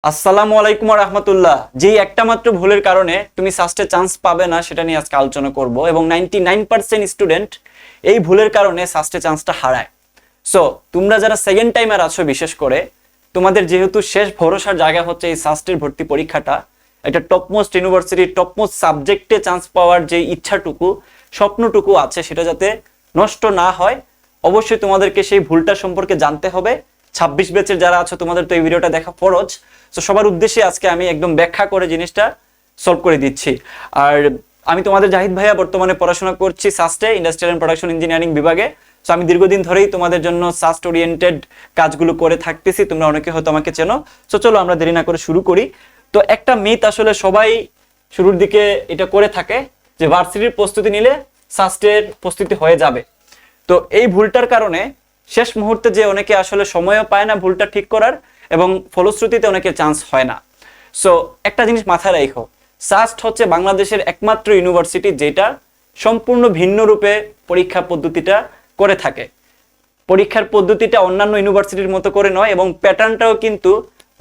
আসসালামু আলাইকুম রহমতুল্লাহ। যেই একটা মাত্র ভুলের কারণে তুমি সাস্টে চান্স পাবে না সেটা নিয়ে আজকে আলোচনা করব এবং 99% স্টুডেন্ট এই ভুলের কারণে সাস্টে চান্সটা হারায়। সো তোমরা যারা সেকেন্ড টাইমার আছো, বিশেষ করে তোমাদের যেহেতু শেষ ভরসার জায়গা হচ্ছে এই সাস্টের ভর্তি পরীক্ষাটা, এটা টপমোস্ট ইউনিভার্সিটি টপমোস্ট সাবজেক্টে চান্স পাওয়ার যে ইচ্ছাটুকু স্বপ্নটুকু আছে সেটা যাতে নষ্ট না হয়, অবশ্যই তোমাদেরকে সেই ভুলটা সম্পর্কে জানতে হবে। 26 ব্যাচের যারা আছো তোমাদের তো এই ভিডিওটা দেখা ফরজ। তো সবার উদ্দেশ্যে আজকে আমি একদম ব্যাখ্যা করে জিনিসটা সলভ করে দিচ্ছি। আর আমি তোমাদের জাহিদ ভাইয়া বর্তমানে পড়াশোনা করছি সাস্টে, ইন্ডাস্ট্রিয়াল এন্ড প্রোডাকশন ইঞ্জিনিয়ারিং বিভাগে। সো আমি দীর্ঘদিন ধরেই তোমাদের জন্য সাস্ট ওরিয়েন্টেড কাজগুলো করে থাকতেছি, তোমরা অনেকে হয়তো আমাকে চেনো। সো চলো আমরা দেরি না করে শুরু করি। তো একটা মিথ আসলে সবাই শুরুর দিকে এটা করে থাকে যে ভার্সিটির প্রস্তুতি নিলে সাস্টের প্রস্তুতি হয়ে যাবে। তো এই ভুলটার কারণে শেষ মুহূর্তে যে অনেকে আসলে সময়ও পায় না ভুলটা ঠিক করার, এবং ফলশ্রুতিতে অনেকের চান্স হয় না। সো একটা জিনিস মাথায় রাখো, সাস্ট হচ্ছে বাংলাদেশের একমাত্র ইউনিভার্সিটি যেটা সম্পূর্ণ ভিন্ন রূপে পরীক্ষা পদ্ধতিটা করে থাকে। পরীক্ষার পদ্ধতিটা অন্যান্য ইউনিভার্সিটির মতো করে নয় এবং প্যাটার্নটাও কিন্তু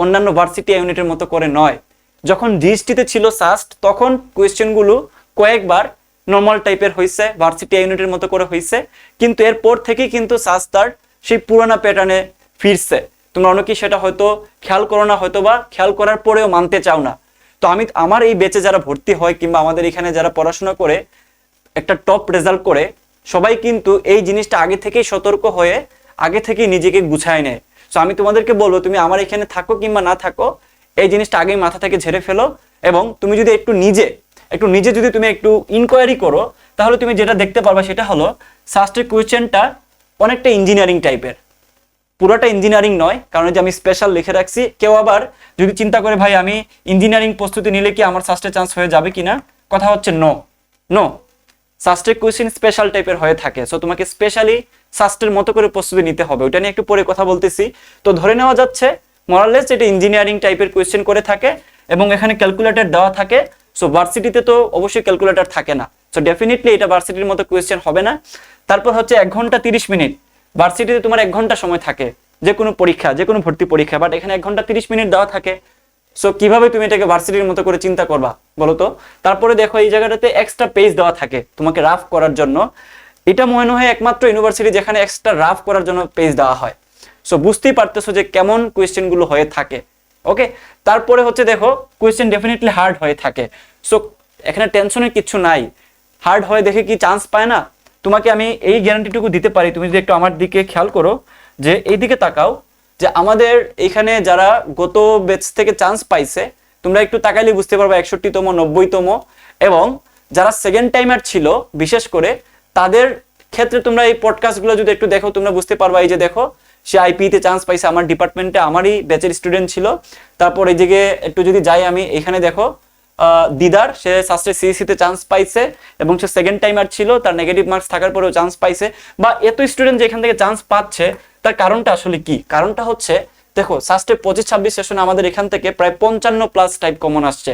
অন্যান্য ভার্সিটি ইউনিটের মতো করে নয়। যখন জিএসটিতে ছিল সাস্ট তখন কোয়েশ্চেনগুলো কয়েকবার নর্মাল টাইপের হয়েছে, ভার্সিটি ইউনিটের মতো করে হয়েছে, কিন্তু এরপর থেকেই কিন্তু সাস্ট তার সেই পুরানা প্যাটার্নে ফিরছে। তোমরা অনেকেই সেটা হয়তো খেয়াল করো না, হয়তো বা খেয়াল করার পরেও মানতে চাও না। তো আমি আমার এই ব্যাচে যারা ভর্তি হয় কিংবা আমাদের এখানে যারা পড়াশোনা করে একটা টপ রেজাল্ট করে, সবাই কিন্তু এই জিনিসটা আগে থেকেই সতর্ক হয়ে আগে থেকেই নিজেকে গুছায় নেয়। তো আমি তোমাদেরকে বলবো, তুমি আমার এখানে থাকো কিংবা না থাকো, এই জিনিসটা আগেই মাথা থেকে ঝেড়ে ফেলো। এবং তুমি যদি একটু নিজে যদি তুমি একটু ইনকোয়ারি করো, তাহলে তুমি যেটা দেখতে পারবা সেটা হলো সাস্টের কোয়েশ্চেনটা অনেকটা ইঞ্জিনিয়ারিং টাইপের। পুরোটা ইঞ্জিনিয়ারিং নয়, কারণ যে আমি স্পেশাল লিখে রাখছি। কেউ আবার যদি চিন্তা করে ভাই আমি ইঞ্জিনিয়ারিং প্রস্তুতি নিলে কি আমার সাস্টে চান্স হয়ে যাবে কিনা, কথা হচ্ছে নো। সাস্টের কোয়েশ্চেন স্পেশাল টাইপের হয়ে থাকে। সো তোমাকে স্পেশালি সাস্টের মতো করে প্রস্তুতি নিতে হবে, ওটা নিয়ে একটু পরে কথা বলতেছি। তো ধরে নেওয়া যাচ্ছে মোরালেস এটা ইঞ্জিনিয়ারিং টাইপের কোয়েশ্চেন করে থাকে এবং এখানে ক্যালকুলেটর দেওয়া থাকে। সো ভার্সিটিতে তো অবশ্যই ক্যালকুলেটর থাকে না, সো ডেফিনেটলি এটা ভার্সিটির মতো কোয়েশ্চেন হবে না। তারপর হচ্ছে 1 ঘন্টা 30 মিনিট। ভার্সিটিতে তোমার 1 ঘন্টা সময় থাকে যে কোনো পরীক্ষা, যে কোনো ভর্তি পরীক্ষা, বাট এখানে 1 ঘন্টা 30 মিনিট দেওয়া থাকে। সো কিভাবে তুমি এটাকে ভার্সিটির মতো করে চিন্তা করবা বলো তো? তারপরে দেখো এই জায়গাটাতে এক্সট্রা পেজ দেওয়া থাকে তোমাকে রাফ করার জন্য। এটা মনে হয় একমাত্র ইউনিভার্সিটি যেখানে এক্সট্রা রাফ করার জন্য পেজ দেওয়া হয়। সো বুঝতেই পারতেছো যে কেমন কোয়েশ্চেন গুলো হয়ে থাকে। ওকে, তারপরে হচ্ছে দেখো কোয়েশ্চেন ডেফিনেটলি হার্ড হয়ে থাকে। সো এখানে টেনশনের কিছু নাই, হার্ড হয়ে দেখে কি চান্স পায় না। তোমাকে আমি এই গ্যারান্টিটুকু দিতে পারি, তুমি যদি একটু আমার দিকে খেয়াল করো, যে এই দিকে তাকাও, যে আমাদের এখানে যারা গত ব্যাচ থেকে চান্স পাইছে, তোমরা একটু তাকাইলে বুঝতে পারবে 61তম 90তম, এবং যারা সেকেন্ড টাইমার ছিল বিশেষ করে তাদের ক্ষেত্রে তোমরা এই পডকাস্টগুলো যদি একটু দেখো তোমরা বুঝতে পারবা। এই যে দেখো, সে আইপিতে চান্স পাইছে, আমার ডিপার্টমেন্টে আমারই ব্যাচের স্টুডেন্ট ছিল। তারপর এই দিকে একটু যদি যাই আমি, এখানে দেখো দিদার, সে সাস্টে সিইসিতে চান্স পাইছে এবং সে সেকেন্ড টাইমার ছিল, তার নেগেটিভ মার্কস থাকার পরেও চান্স পাইছে। বা এত স্টুডেন্ট যেখান থেকে চান্স পাচ্ছে তার কারণটা আসলে কি? কারণটা হচ্ছে দেখো, সাস্টে 25-26 সেশনে আমাদের এখান থেকে প্রায় 55+ টাইপ কমন আসছে,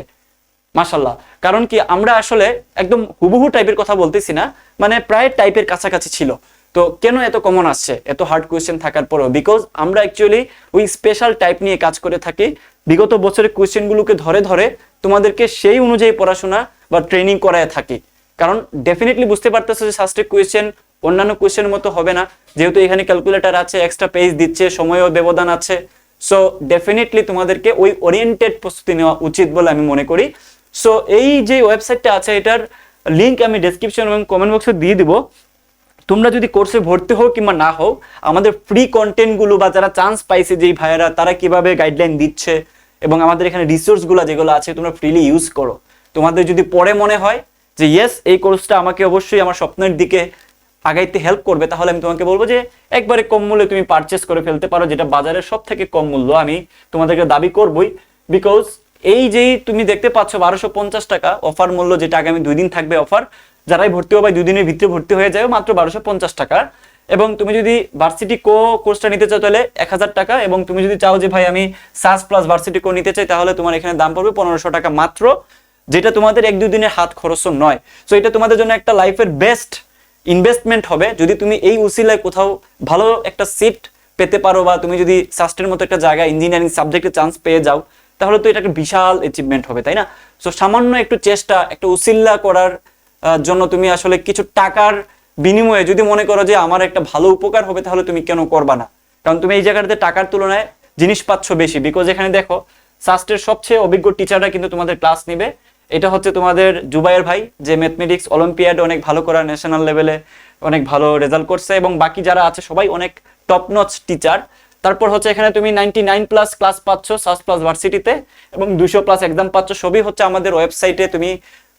মাশাল্লাহ। কারণ কি, আমরা আসলে একদম হুবহু টাইপের কথা বলতেছি না, মানে প্রায় টাইপের কাছাকাছি ছিল। তো কেন এত কমন আসছে এত হার্ড কোয়েশ্চেন থাকার পরেও? বিকজ আমরা অ্যাকচুয়ালি ওই স্পেশাল টাইপ নিয়ে কাজ করে থাকি। বিগত বছরের কোয়েশ্চেনগুলোকে ধরে ধরে তোমাদেরকে সেই অনুযায়ী পড়াশোনা বা ট্রেনিং করায় থাকি। কারণ ডেফিনেটলি বুঝতে পারতেছো যে সাস্টের কোয়েশ্চেন অন্যান্য কোয়েশ্চেনের মতো হবে না, যেহেতু এখানে ক্যালকুলেটর আছে, এক্সট্রা পেজ দিচ্ছে, সময়ও ব্যবধান আছে। সো ডেফিনেটলি তোমাদেরকে ওই ওরিয়েন্টেড প্রস্তুতি নেওয়া উচিত বলে আমি মনে করি। সো এই যে ওয়েবসাইটটা আছে এটার লিঙ্ক আমি ডেসক্রিপশন এবং কমেন্ট বক্সে দিয়ে দিব। তোমরা যদি কোর্সে ভর্তি হও কিংবা না হও, আমাদের ফ্রি কন্টেন্টগুলো বা যারা চান্স পাইছে যেই ভাইয়েরা, তারা কিভাবে গাইডলাইন দিচ্ছে এবং আমাদের এখানে রিসোর্সগুলো যেগুলো আছে তোমরা ফ্রিলি ইউজ করো। তোমাদের যদি পরে মনে হয় যে ইয়েস এই কোর্সটা আমাকে অবশ্যই আমার স্বপ্নের দিকে আগাইতে হেল্প করবে, তাহলে আমি তোমাকে বলবো যে একবারে কম মূল্যে তুমি পারচেস করে ফেলতে পারো, যেটা বাজারের সব থেকে কম মূল্য আমি তোমাদেরকে দাবি করবই। বিকজ এই যেই তুমি দেখতে পাচ্ছ 1250 টাকা অফার মূল্য, যেটা আগামী 2 দিন থাকবে অফার, যারাই ভর্তি হবে 2 দিনের ভিতরে ভর্তি হয়ে যাবে মাত্র 1250 টাকা। এবং তুমি যদি ভার্সিটি কো কোর্সটা নিতে চাও তাহলে 1000 টাকা, এবং তুমি যদি চাও যে ভাই আমি সাস প্লাস ভার্সিটি কো নিতে চাই, তাহলে তোমার এখানে দাম পড়বে 1500 টাকা মাত্র, যেটা তোমাদের 1-2 দিনের হাত খরচও নয়। সো এটা তোমাদের জন্য একটা লাইফের বেস্ট ইনভেস্টমেন্ট হবে যদি তুমি এই উসিলায় কোথাও ভালো একটা সিট পেতে পারো, বা তুমি যদি সাস্টের মতো একটা জায়গায় ইঞ্জিনিয়ারিং সাবজেক্টে চান্স পেয়ে যাও, তাহলে তো এটা একটা বিশাল অ্যাচিভমেন্ট হবে, তাই না? সো সামান্য একটু চেষ্টা, একটু উসিল্লা করার জন্য তুমি আসলে কিছু টাকার বিনিময়ে যদি মনে করো যে আমার একটা ভালো উপকার হবে, তাহলে তুমি কেন করবা না? কারণ তুমি এই জায়গাটাতে টাকার তুলনায় জিনিস পাচ্ছ বেশি। বিকজ এখানে দেখো সাস্টের সবচেয়ে অভিজ্ঞ টিচাররা কিন্তু তোমাদের ক্লাস নিবে। এটা হচ্ছে তোমাদের জুবাইর ভাই, যে ম্যাথমেটিক্স অলিম্পিয়াড অনেক ভালো করা, ন্যাশনাল লেভেলে অনেক ভালো রেজাল্ট করছে, এবং বাকি যারা আছে সবাই অনেক টপ নচ টিচার। তারপর হচ্ছে এখানে তুমি 99+ ক্লাস পাচ্ছ সাস্ট প্লাস ভার্সিটিতে, এবং 200+ এক্সাম পাচ্ছ। সবই হচ্ছে আমাদের ওয়েবসাইটে তুমি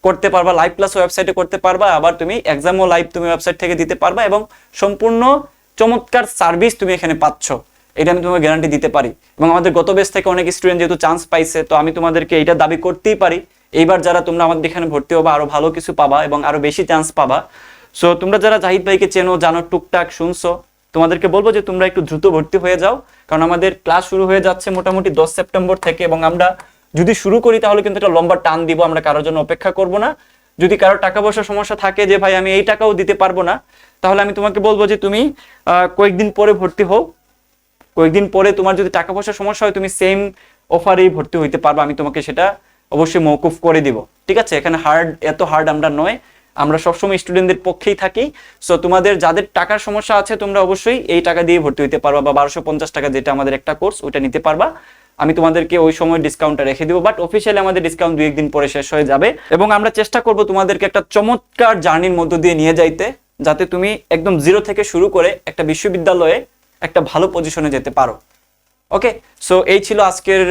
করতে পারবা, লাইভ ক্লাস ওয়েবসাইটে করতে পারবা, আবার তুমি এক্সামও লাইভ তুমি ওয়েবসাইট থেকে দিতে পারবা, এবং সম্পূর্ণ চমৎকার সার্ভিস তুমি এখানে পাচ্ছ, এটা আমি তোমাকে গ্যারান্টি দিতে পারি। এবং আমাদের গত বেচ থেকে অনেক স্টুডেন্ট যেহেতু চান্স পাইছে, তো আমি তোমাদেরকে এটা দাবি করতেই পারি এইবার যারা তোমরা আমাদের এখানে ভর্তি হবা আরো ভালো কিছু পাবা এবং আরো বেশি চান্স পাবা। সো তোমরা যারা জাহিদ ভাইকে চেনো, জানো, টুকটাক শুনছো, তোমাদেরকে বলবো যে তোমরা একটু দ্রুত ভর্তি হয়ে যাও, কারণ আমাদের ক্লাস শুরু হয়ে যাচ্ছে মোটামুটি 10 সেপ্টেম্বর থেকে, এবং আমরা যদি শুরু করি তাহলে কিন্তু একটা লম্বা টান দিব, আমরা কারোর জন্য অপেক্ষা করব না। যদি কারোর টাকা পয়সার সমস্যা থাকে যে ভাই আমি এই টাকাও দিতে পারবো না, তাহলে আমি তোমাকে বলবো যে তুমি কয়েকদিন পরে ভর্তি হও। কয়েকদিন পরে তোমার যদি টাকা পয়সার সমস্যা হয়, তুমি সেম অফারেই ভর্তি হইতে পারবে, আমি তোমাকে সেটা অবশ্যই মওকুফ করে দিব, ঠিক আছে? এখানে এত হার্ড আমরা নয়, আমরা সবসময় স্টুডেন্টদের পক্ষেই থাকি। সো তোমাদের যাদের টাকার সমস্যা আছে তোমরা অবশ্যই এই টাকা দিয়ে ভর্তি হইতে পারবা, বা 1250 টাকা যেটা আমাদের একটা কোর্স, ওটা নিতে পারবা। আমি তোমাদেরকে ওই সময় ডিসকাউন্টটা রেখে দিব, বাট অফিসিয়ালি আমাদের ডিসকাউন্ট 2-1 দিন পরে শেষ হয়ে যাবে, এবং আমরা চেষ্টা করব তোমাদেরকে একটা চমৎকার জার্নির মধ্য দিয়ে নিয়ে যাইতে, যাতে তুমি একদম জিরো থেকে শুরু করে একটা বিশ্ববিদ্যালয়ে একটা ভালো পজিশনে যেতে পারো। ওকে, সো এই ছিল আজকের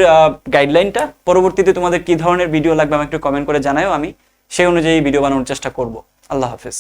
গাইডলাইনটা। পরবর্তীতে তোমাদের কি ধরনের ভিডিও লাগবে আমি একটু কমেন্ট করে জানাও, আমি সেই অনুযায়ী ভিডিও বানানোর চেষ্টা করব। আল্লাহ হাফেজ।